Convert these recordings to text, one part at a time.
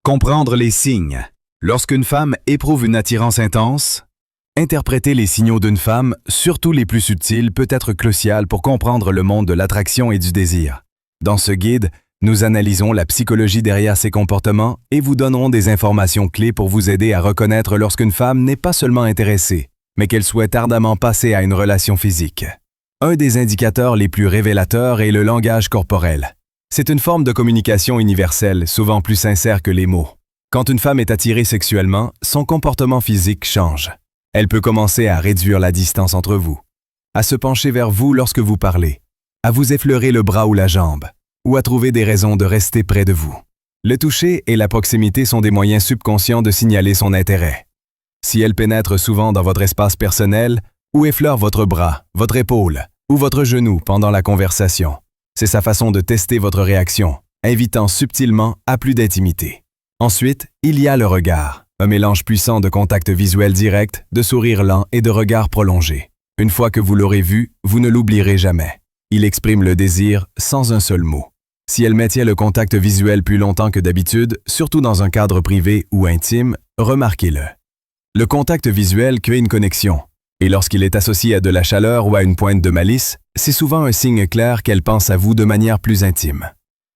Comprendre les signes. Lorsqu'une femme éprouve une attirance intense, interpréter les signaux d'une femme, surtout les plus subtils, peut être crucial pour comprendre le monde de l'attraction et du désir. Dans ce guide, nous analysons la psychologie derrière ces comportements et vous donnerons des informations clés pour vous aider à reconnaître lorsqu'une femme n'est pas seulement intéressée, mais qu'elle souhaite ardemment passer à une relation physique. Un des indicateurs les plus révélateurs est le langage corporel. C'est une forme de communication universelle, souvent plus sincère que les mots. Quand une femme est attirée sexuellement, son comportement physique change. Elle peut commencer à réduire la distance entre vous, à se pencher vers vous lorsque vous parlez, à vous effleurer le bras ou la jambe, ou à trouver des raisons de rester près de vous. Le toucher et la proximité sont des moyens subconscients de signaler son intérêt. Si elle pénètre souvent dans votre espace personnel, ou effleure votre bras, votre épaule, ou votre genou pendant la conversation, c'est sa façon de tester votre réaction, invitant subtilement à plus d'intimité. Ensuite, il y a le regard, un mélange puissant de contact visuel direct, de sourire lent et de regard prolongé. Une fois que vous l'aurez vu, vous ne l'oublierez jamais. Il exprime le désir sans un seul mot. Si elle maintient le contact visuel plus longtemps que d'habitude, surtout dans un cadre privé ou intime, remarquez-le. Le contact visuel crée une connexion, et lorsqu'il est associé à de la chaleur ou à une pointe de malice, c'est souvent un signe clair qu'elle pense à vous de manière plus intime.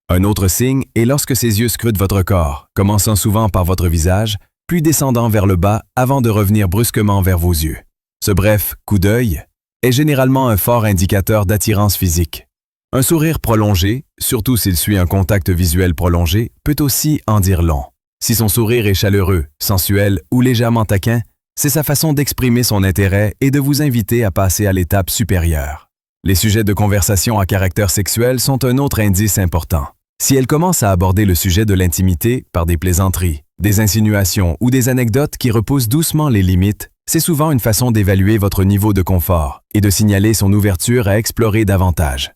Un autre signe est lorsque ses yeux scrutent votre corps, commençant souvent par votre visage, puis descendant vers le bas avant de revenir brusquement vers vos yeux. Ce bref coup d'œil est généralement un fort indicateur d'attirance physique. Un sourire prolongé, surtout s'il suit un contact visuel prolongé, peut aussi en dire long. Si son sourire est chaleureux, sensuel ou légèrement taquin, c'est sa façon d'exprimer son intérêt et de vous inviter à passer à l'étape supérieure. Les sujets de conversation à caractère sexuel sont un autre indice important. Si elle commence à aborder le sujet de l'intimité par des plaisanteries, des insinuations ou des anecdotes qui repoussent doucement les limites, c'est souvent une façon d'évaluer votre niveau de confort et de signaler son ouverture à explorer davantage.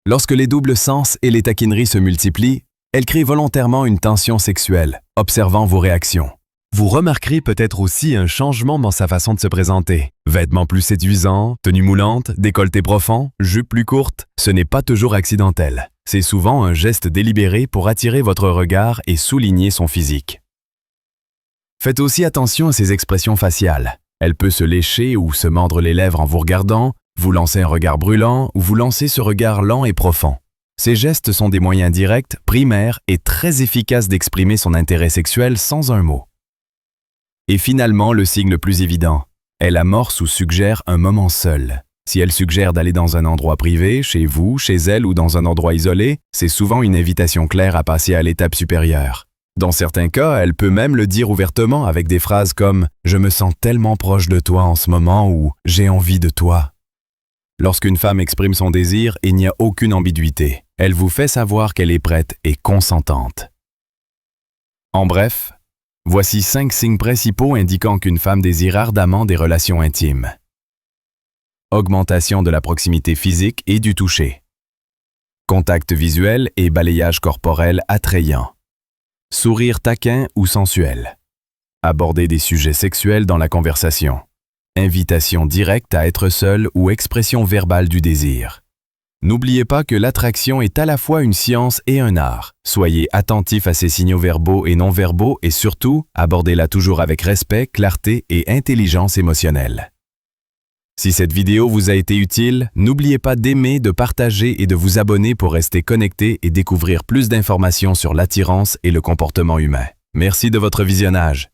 Lorsque les doubles sens et les taquineries se multiplient, elle crée volontairement une tension sexuelle, observant vos réactions. Vous remarquerez peut-être aussi un changement dans sa façon de se présenter. Vêtements plus séduisants, tenues moulantes, décolleté profond, jupe plus courte, ce n'est pas toujours accidentel. C'est souvent un geste délibéré pour attirer votre regard et souligner son physique. Faites aussi attention à ses expressions faciales. Elle peut se lécher ou se mordre les lèvres en vous regardant, vous lancer un regard brûlant ou vous lancer ce regard lent et profond. Ces gestes sont des moyens directs, primaires et très efficaces d'exprimer son intérêt sexuel sans un mot. Et finalement, le signe le plus évident, elle amorce ou suggère un moment seul. Si elle suggère d'aller dans un endroit privé, chez vous, chez elle ou dans un endroit isolé, c'est souvent une invitation claire à passer à l'étape supérieure. Dans certains cas, elle peut même le dire ouvertement avec des phrases comme « Je me sens tellement proche de toi en ce moment » ou « J'ai envie de toi ». Lorsqu'une femme exprime son désir, il n'y a aucune ambiguïté. Elle vous fait savoir qu'elle est prête et consentante. En bref, voici 5 signes principaux indiquant qu'une femme désire ardemment des relations intimes. Augmentation de la proximité physique et du toucher. Contact visuel et balayage corporel attrayant. Sourire taquin ou sensuel. Aborder des sujets sexuels dans la conversation. Invitation directe à être seul ou expression verbale du désir. N'oubliez pas que l'attraction est à la fois une science et un art. Soyez attentif à ces signaux verbaux et non verbaux et surtout, abordez-la toujours avec respect, clarté et intelligence émotionnelle. Si cette vidéo vous a été utile, n'oubliez pas d'aimer, de partager et de vous abonner pour rester connecté et découvrir plus d'informations sur l'attirance et le comportement humain. Merci de votre visionnage.